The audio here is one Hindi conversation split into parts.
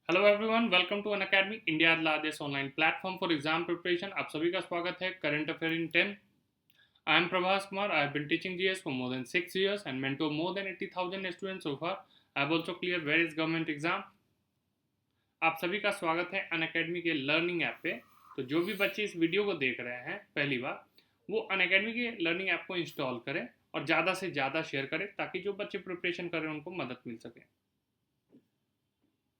Hello everyone, welcome to Unacademy, India largest online platform for exam preparation. आप सभी का स्वागत है current affair in 10। I am Prabhas Kumar. I have been teaching GS for more than 6 years and mentor more than 80,000 students so far. I have also cleared various government exam. आप सभी का स्वागत है अनअकैडमी के लर्निंग ऐप पे। तो जो भी बच्चे इस वीडियो को देख रहे हैं पहली बार, वो अनअकैडमी के लर्निंग ऐप को इंस्टॉल करें और ज़्यादा से ज़्यादा शेयर करें ताकि जो बच्चे प्रिपरेशन कर रहे हैं उनको मदद मिल सके।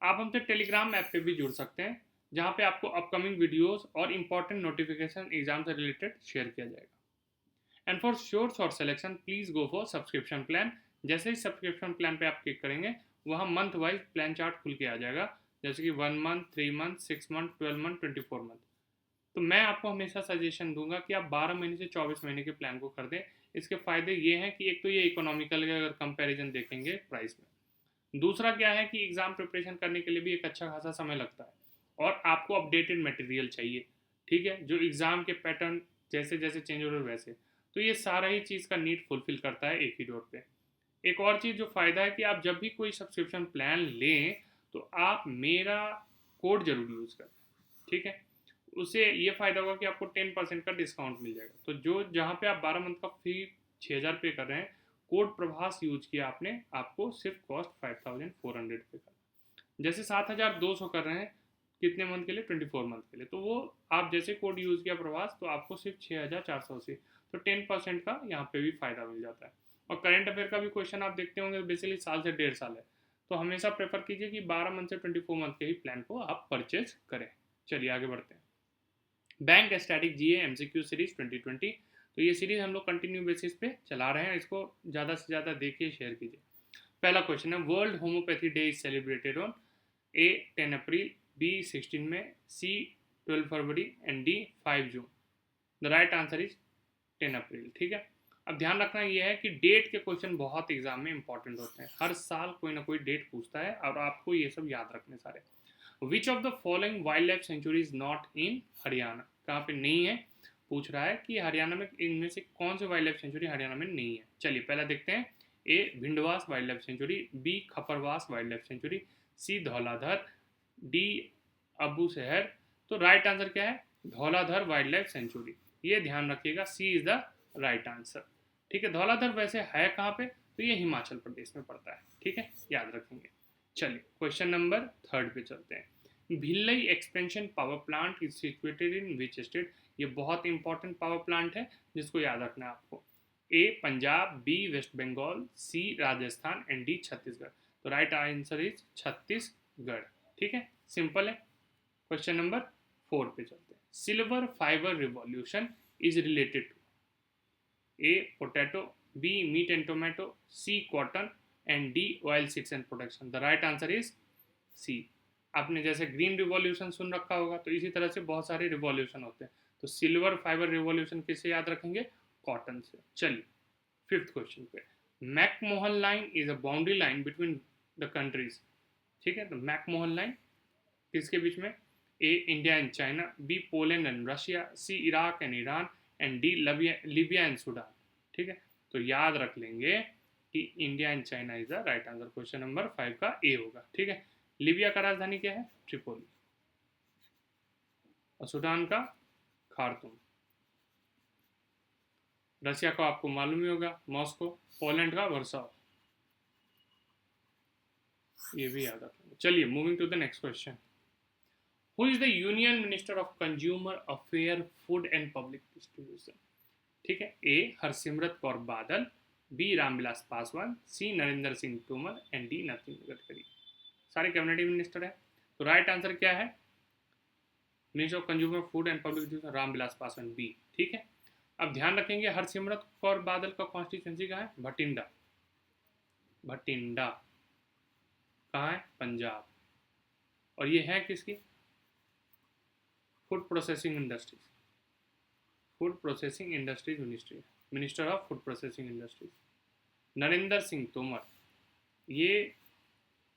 आप हमसे टेलीग्राम ऐप पे भी जुड़ सकते हैं, जहाँ पे आपको अपकमिंग वीडियोस और इंपॉर्टेंट नोटिफिकेशन एग्जाम से रिलेटेड शेयर किया जाएगा। एंड फॉर श्योर और selection please go for subscription plan. जैसे ही सब्सक्रिप्शन प्लान पे आप क्लिक करेंगे, वहाँ मंथ वाइज प्लान चार्ट खुल के आ जाएगा, जैसे कि 1 month, 3 month, 6 month, 12 month, 24 month। तो मैं आपको हमेशा सजेशन दूंगा कि आप 12 महीने से 24 महीने के प्लान को कर दें। इसके फायदे ये हैं कि एक तो ये इकोनॉमिकल है अगर कंपैरिजन देखेंगे प्राइस में। दूसरा क्या है कि एग्ज़ाम प्रिपरेशन करने के लिए भी एक अच्छा खासा समय लगता है और आपको अपडेटेड मटेरियल चाहिए, ठीक है, जो एग्ज़ाम के पैटर्न जैसे जैसे चेंज हो रहे वैसे। तो ये सारा ही चीज़ का नीड फुलफिल करता है एक ही डोर पे। एक और चीज़ जो फ़ायदा है कि आप जब भी कोई सब्सक्रिप्शन प्लान लें तो आप मेरा कोड जरूर यूज़ करें, ठीक है। उससे ये फ़ायदा होगा कि आपको 10% का डिस्काउंट मिल जाएगा। तो जो जहाँ पे आप 12 मंथ का फी 6,000 पे कर रहे हैं, कोड प्रभास यूज किया आपने, आपको सिर्फ कॉस्ट 5,400 पे कर। जैसे 7,200 कर रहे हैं कितने मंथ के लिए, 24 मंथ के लिए, तो वो आप जैसे कोड यूज़ किया प्रभास तो आपको सिर्फ 6,480। तो 10% का यहाँ पे भी फ़ायदा मिल जाता है। और करंट अफेयर का भी क्वेश्चन आप देखते होंगे, बेसिकली साल से 1.5 साल है। तो हमेशा प्रेफर कीजिए कि 12 मंथ से 24 मंथ के ही प्लान को आप परचेज करें। चलिए आगे बढ़ते हैं। बैंक स्टैटिक जीए एमसीक्यू सीरीज 2020। तो ये सीरीज हम लोग कंटिन्यू बेसिस पे चला रहे हैं, इसको ज़्यादा से ज़्यादा देखिए, शेयर कीजिए। पहला क्वेश्चन है, world homoeopathy day is celebrated on A 10 April, B 16 May, C 12 February and D 5 June. The right answer is 10 April, ठीक है। अब ध्यान रखना यह है कि डेट के क्वेश्चन बहुत एग्जाम में इंपॉर्टेंट होते हैं, हर साल कोई ना कोई डेट पूछता है और आपको ये सब याद रखने सारे। Which of the following wild life sanctuary is not in Haryana, कहाँ पे नहीं है, पूछ रहा है कि हरियाणा में इनमें से कौन से वाइल्ड लाइफ सेंचुरी हरियाणा में नहीं है। चलिए पहला देखते हैं। A Bhindawas wildlife sanctuary, B Khaparwas wildlife sanctuary, C Dhauladhar, D Abohar. तो राइट आंसर क्या है, धौलाधर वाइल्ड लाइफ सेंचुरी। ये ध्यान रखिएगा, सी इज द राइट आंसर, ठीक है। धौलाधर वैसे है कहाँ पे, तो ये हिमाचल प्रदेश में पड़ता है, ठीक है, याद रखेंगे। चलिए क्वेश्चन नंबर 3 पे चलते हैं। Bhilai expansion power plant is situated in which state. ये बहुत इंपॉर्टेंट पावर प्लांट है जिसको याद रखना है आपको। A Punjab, B West Bengal, C Rajasthan and D Chhattisgarh. तो राइट आंसर इज छत्तीसगढ़, ठीक है, सिंपल है। क्वेश्चन नंबर 4 पे चलते हैं। Silver fibre revolution is related to A potato, B meat and tomato, C cotton and D oil seeds and production. The right answer is C. आपने जैसे ग्रीन रिवॉल्यूशन सुन रखा होगा, तो इसी तरह से बहुत सारे रिवॉल्यूशन होते हैं। तो सिल्वर फाइबर रिवॉल्यूशन किससे याद रखेंगे, कॉटन से। चलिए 5th क्वेश्चन पे। McMahon line is a boundary line between the countries, ठीक है। तो मैकमोहन लाइन किसके बीच में, A India and China, B Poland and Russia, C Iraq and Iran and D Libya and Sudan, ठीक है। तो याद रख लेंगे कि India and China is the right answer. Question number 5 का ए होगा, ठीक है। लीबिया का राजधानी क्या है, ट्रिपोली, और सूडान का खार्तूम। रशिया का आपको मालूम ही होगा, मॉस्को। पोलैंड का वर्साव। ये भी याद रखेंगे। चलिए moving to the next question. Who is the union minister of consumer affair, food and public distribution, ठीक है। A Harsimrat Kaur Badal, B Ramvilas Paswan, C Narendra Singh Tomar and D Nitin Gadkari. सारे कैबिनेट मिनिस्टर है। तो राइट आंसर क्या है, minister of consumer food and public distribution Ramvilas Paswan, B, ठीक है। अब ध्यान रखेंगे हरसिमरत कौर बादल का कॉन्स्टिट्यूंसी कहाँ है, भटिंडा। भटिंडा कहाँ है, पंजाब। और ये है किसकी, food processing industries, food processing industries ministry, minister of food processing industries. Narendra Singh Tomar, ये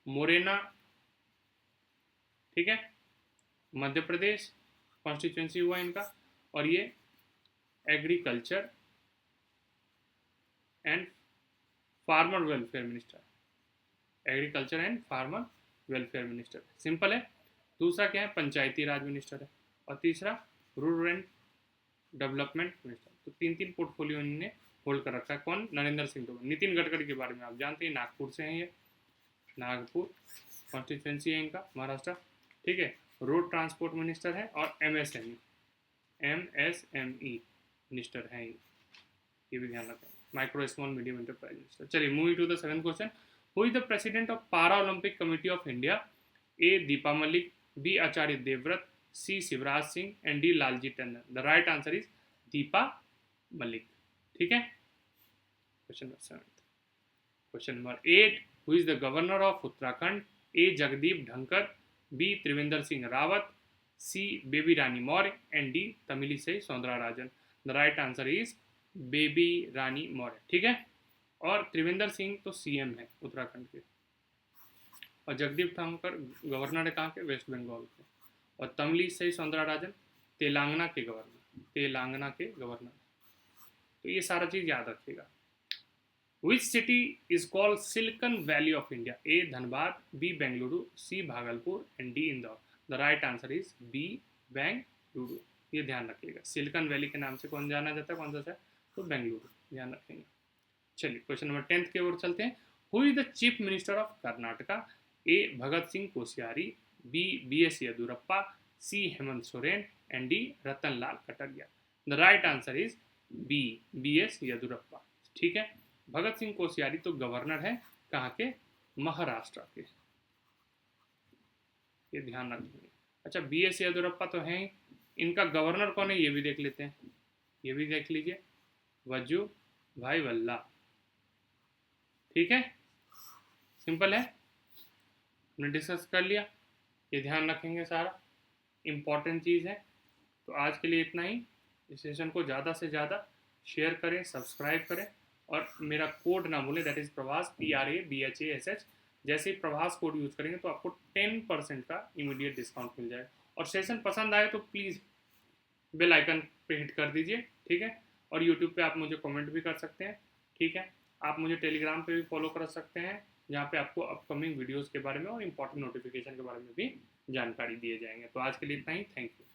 मोरेना, ठीक है, मध्य प्रदेश कॉन्स्टिट्यूंसी हुआ इनका। और ये agriculture and farmer welfare minister, agriculture and farmer welfare minister, simple है। दूसरा क्या है, पंचायती राज मिनिस्टर है। और तीसरा रूरल एंड डेवलपमेंट मिनिस्टर। तो तीन तीन पोर्टफोलियो इन्होंने होल्ड कर रखा है। कौन? नरेंद्र सिंह तोमर। नितिन गडकरी के बारे में आप जानते हैं, नागपुर से हैं ये, नागपुर कॉन्स्टिट्यूंसी है इनका, महाराष्ट्र, ठीक है। रोड ट्रांसपोर्ट मिनिस्टर है और एमएसएमई मिनिस्टर हैं ये भी ध्यान रखें। Micro small medium enterprise minister. चलिए moving to the seventh question, who is the president of para Olympic committee of India? A Deepa Malik, B Acharya Devvrat, C Shivraj Singh and D Lalji Tandon. The right answer is Deepa Malik, ठीक है। Question number 7। Question number 8, who is the governor of Uttarakhand? A Jagdeep Dhankhar, B Trivendra Singh Rawat, C Baby Rani Maurya and D Tamilisai Soundararajan. The right answer is Baby Rani Maurya, ठीक है। और त्रिवेंद्र सिंह तो सीएम है उत्तराखंड के, और जगदीप धनखड़ गवर्नर है कहाँ के? वेस्ट बंगाल के। और तमिलिसई सौंदरराजन तेलंगाना के गवर्नर। तो ये सारा चीज याद रखिएगा। Which city is called Silicon Valley of India? A. Dhanbad, B. Bengaluru, C. Bhagalpur and D. Indore. The right answer is B. Bengaluru. ये ध्यान रखिएगा, सिलिकॉन वैली के नाम से कौन जाना जाता है, कौन सा शहर? तो बेंगलुरु, ध्यान रखेंगे। चलिए क्वेश्चन नंबर 10 की ओर चलते हैं। Who is the chief minister of Karnataka? A. Bhagat Singh Koshyari, B. BS Yediyurappa, C. Hemant Soren and D. Ratan Lal Kataria. The right answer is B. BS Yediyurappa, ठीक है। भगत सिंह कोश्यारी तो गवर्नर है कहाँ के? महाराष्ट्र के, ये ध्यान रखेंगे। अच्छा, BS येदुरप्पा तो हैं, इनका गवर्नर कौन है ये भी देख लेते हैं, ये भी देख लीजिए, वजू भाई वल्ला, ठीक है। सिंपल है, हमने डिस्कस कर लिया, ये ध्यान रखेंगे, सारा इंपॉर्टेंट चीज़ है। तो आज के लिए इतना ही। इस सेशन को ज़्यादा से ज़्यादा शेयर करें, सब्सक्राइब करें, और मेरा कोड ना भूलें, दैट इज़ प्रभास, PRABHASH। जैसे ही प्रभास कोड यूज़ करेंगे तो आपको 10% का इमीडिएट डिस्काउंट मिल जाएगा। और सेशन पसंद आए तो प्लीज़ बेल आइकन पे हिट कर दीजिए, ठीक है। और यूट्यूब पे आप मुझे कमेंट भी कर सकते हैं, ठीक है। आप मुझे टेलीग्राम पे भी फॉलो कर सकते हैं, जहाँ पे आपको अपकमिंग वीडियोज़ के बारे में और इंपॉर्टेंट नोटिफिकेशन के बारे में भी जानकारी दिए जाएंगे। तो आज के लिए इतना ही, थैंक यू।